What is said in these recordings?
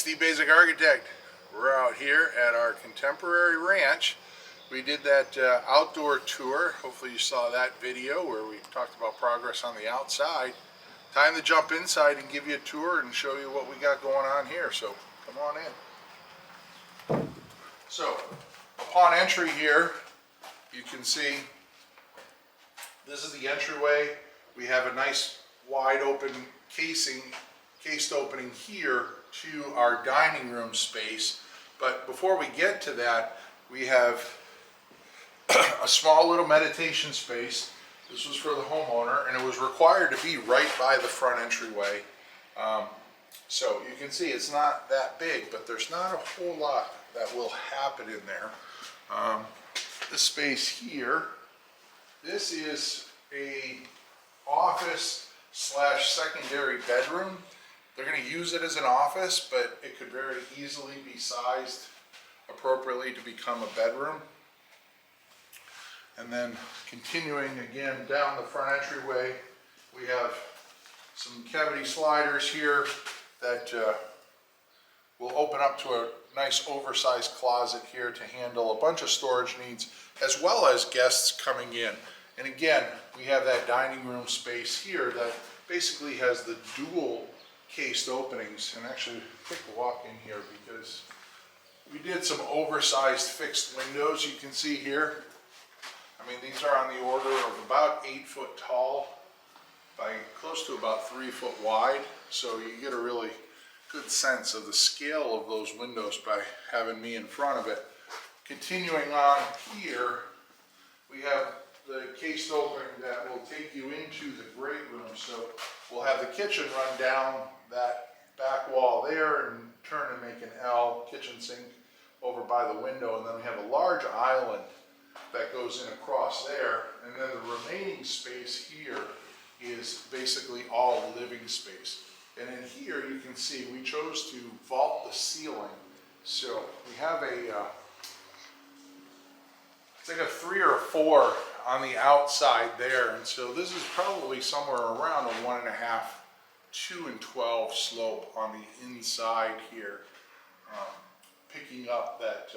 Steve Basic Architect. We're out here at our Contemporary Ranch. We did that outdoor tour. Hopefully you saw that video where we talked about progress on the outside. Time to jump inside and give you a tour and show you what we got going on here. So come on in. So upon entry here, you can see this is the entryway. We have a nice wide open cased opening here to our dining room space. But before we get to that, we have a small little meditation space. This was for the homeowner, and it was required to be right by the front entryway. So you can see it's not that big, but there's not a whole lot that will happen in there. This space here, this is a office / secondary bedroom. They're going to use it as an office, but it could very easily be sized appropriately to become a bedroom. And then continuing again down the front entryway, we have some cavity sliders here that will open up to a nice oversized closet here to handle a bunch of storage needs, as well as guests coming in. And again, we have that dining room space here that basically has the dual cased openings. And actually, quick walk in here because we did some oversized fixed windows. You can see here. I mean, these are on the order of about 8 foot tall by close to about 3 foot wide. So you get a really good sense of the scale of those windows by having me in front of it. Continuing on here, we have the cased opening that will take you into the great room. So we'll have the kitchen run down that back wall there and turn and make an L, kitchen sink over by the window. And then we have a large island that goes in across there. And then the remaining space here is basically all living space. And in here you can see we chose to vault the ceiling. So we have it's like a 3 or a 4 on the outside there. And so this is probably somewhere around a 1.5, 2 and 12 slope on the inside here. Picking up that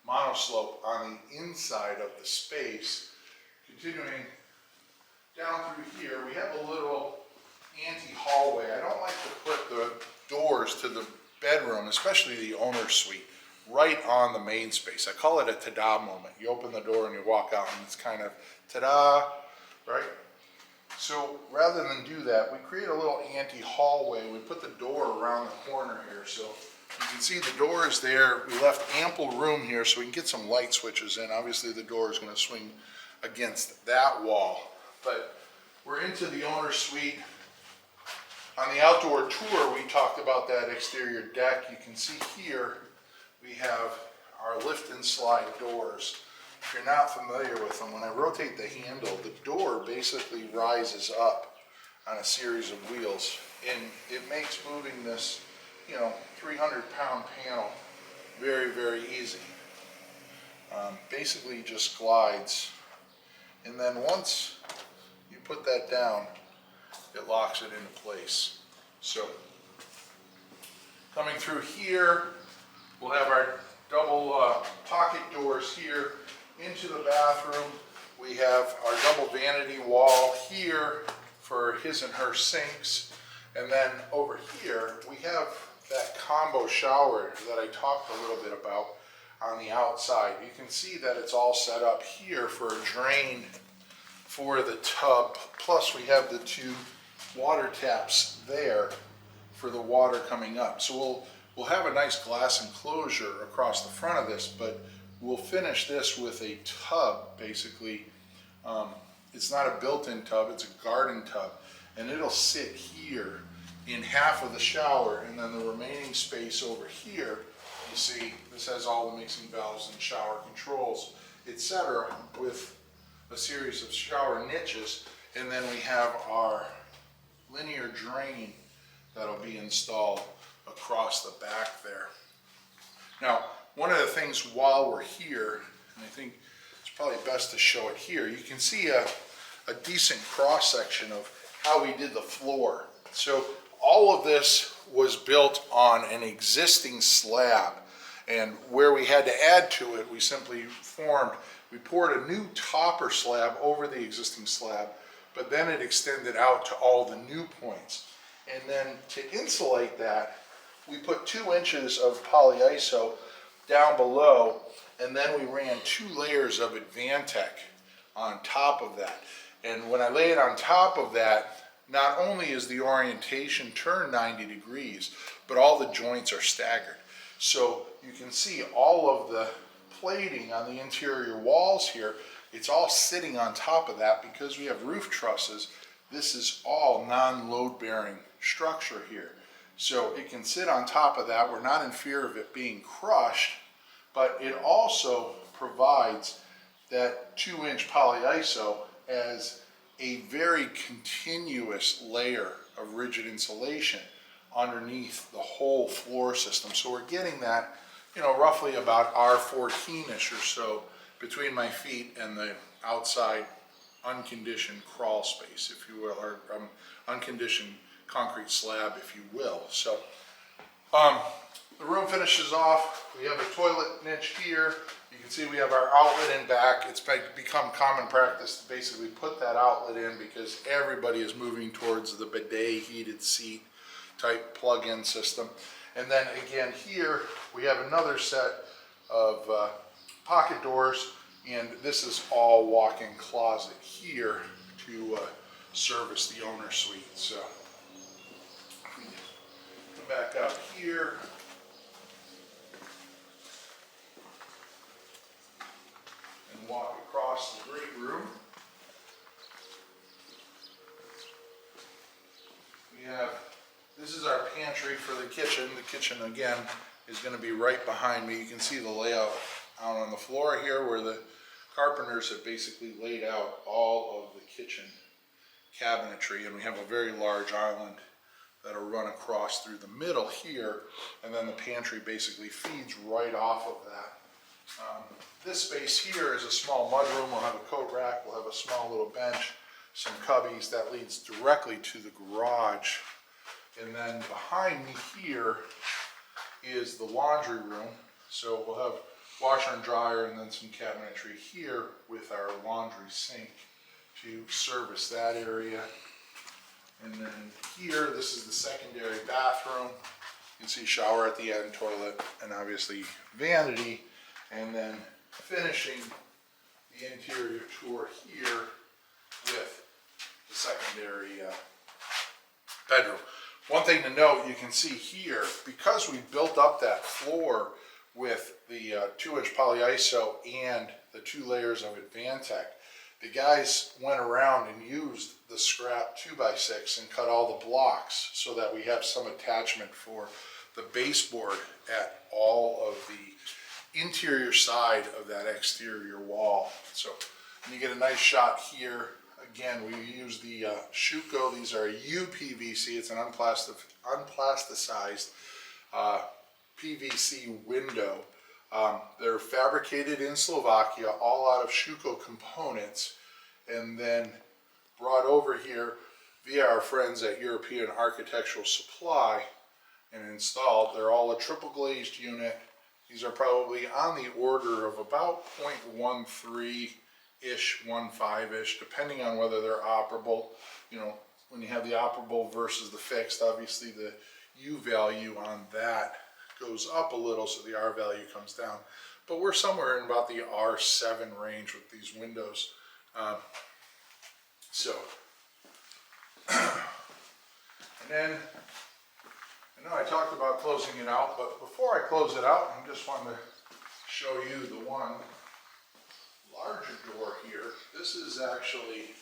monoslope on the inside of the space. Continuing down through here, we have a little anti-hallway. I don't like to put the doors to the bedroom, especially the owner's suite, right on the main space. I call it a ta-da moment. You open the door and you walk out and it's kind of ta-da, right? So rather than do that, we create a little anti-hallway. We put the door around the corner here. So you can see the door is there. We left ample room here so we can get some light switches in. Obviously the door is going to swing against that wall. But we're into the owner's suite. On the outdoor tour, we talked about that exterior deck. You can see here we have our lift and slide doors. If you're not familiar with them, when I rotate the handle, the door basically rises up on a series of wheels, and it makes moving this 300-pound panel very, very easy. Basically just glides, and then once you put that down, it locks it into place. So coming through here, we'll have our double pocket doors here into the bathroom. We have our double vanity wall here for his and her sinks, and then over here we have that combo shower that I talked a little bit about on the outside. You can see that it's all set up here for a drain for the tub. Plus we have the 2 water taps there for the water coming up. So we'll have a nice glass enclosure across the front of this, but we'll finish this with a tub basically. It's not a built-in tub, it's a garden tub, and it'll sit here in half of the shower, and then the remaining space over here, you see this has all the mixing valves and shower controls, etc., with a series of shower niches. And then we have our linear drain that'll be installed across the back there. Now, one of the things while we're here, and I think it's probably best to show it here, you can see a decent cross section of how we did the floor. So all of this was built on an existing slab, and where we had to add to it, we simply poured a new topper slab over the existing slab, but then it extended out to all the new points. And then to insulate that, we put 2 inches of polyiso down below, and then we ran 2 layers of Advantech on top of that. And when I lay it on top of that, not only is the orientation turned 90 degrees, but all the joints are staggered. So you can see all of the plating on the interior walls here, it's all sitting on top of that because we have roof trusses. This is all non-load bearing structure here. So it can sit on top of that. We're not in fear of it being crushed, but it also provides that 2-inch polyiso as a very continuous layer of rigid insulation underneath the whole floor system. So we're getting that, you know, roughly about R14-ish or so between my feet and the outside unconditioned crawl space, if you will, or unconditioned concrete slab, if you will. So the room finishes off. We have a toilet niche here. You can see we have our outlet in back. It's become common practice to basically put that outlet in because everybody is moving towards the bidet heated seat type plug-in system. And then again here we have another set of pocket doors, and this is all walk-in closet here to service the owner suite. So come back out here. And walk across the great room. This is our pantry for the kitchen. The kitchen again is going to be right behind me. You can see the layout out on the floor here where the carpenters have basically laid out all of the kitchen cabinetry, and we have a very large island that'll run across through the middle here, and then the pantry basically feeds right off of that. This space here is a small mudroom. We'll have a coat rack, we'll have a small little bench, some cubbies that leads directly to the garage. And then behind me here is the laundry room. So we'll have washer and dryer and then some cabinetry here with our laundry sink to service that area. And then here, this is the secondary bathroom. You can see shower at the end, toilet, and obviously vanity. And then finishing the interior tour here with the secondary bedroom. One thing to note, you can see here, because we built up that floor with the 2-inch polyiso and the 2 layers of Advantech, the guys went around and used the scrap 2x6 and cut all the blocks so that we have some attachment for the baseboard at all of the interior side of that exterior wall. So you get a nice shot here. Again, we use the Schuco. These are UPVC. It's an unplasticized PVC window. They're fabricated in Slovakia, all out of Schuco components, and then brought over here via our friends at European Architectural Supply and installed. They're all a triple glazed unit. These are probably on the order of about 0.13-ish, 1.5-ish, depending on whether they're operable. You know, when you have the operable versus the fixed, obviously the U value on that goes up a little, so the R value comes down. But we're somewhere in about the R7 range with these windows. And then, I know I talked about closing it out, but before I close it out, I just wanted to show you the one larger door here. This is actually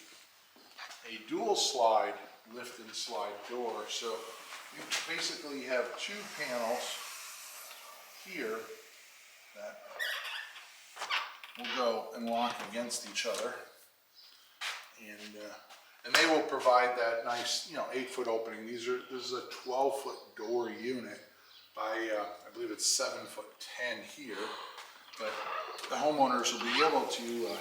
a dual slide, lift and slide door. So you basically have 2 panels here that will go and lock against each other, and they will provide that nice, 8-foot opening. This is a 12-foot door unit by I believe it's 7'10" here, but the homeowners will be able to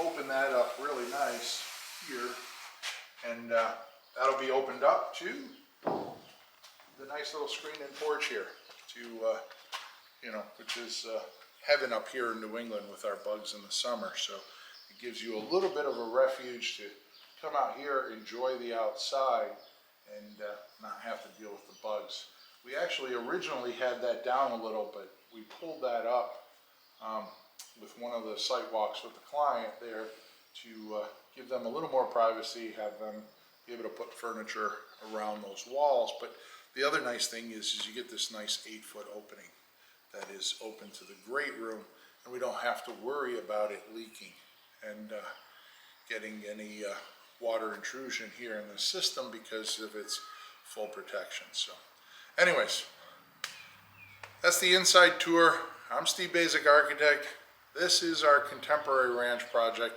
open that up really nice here, and that'll be opened up to the nice little screened-in porch here to, which is heaven up here in New England with our bugs in the summer. So it gives you a little bit of a refuge to come out here, enjoy the outside, and not have to deal with the bugs. We actually originally had that down a little, but we pulled that up with one of the site walks with the client there to give them a little more privacy, have them be able to put furniture around those walls. But the other nice thing is you get this nice 8-foot opening that is open to the great room, and we don't have to worry about it leaking and getting any water intrusion here in the system because of its full protection. So anyways, that's the inside tour. I'm Steve Basic Architect. This is our Contemporary Ranch project.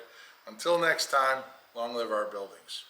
Until next time, long live our buildings.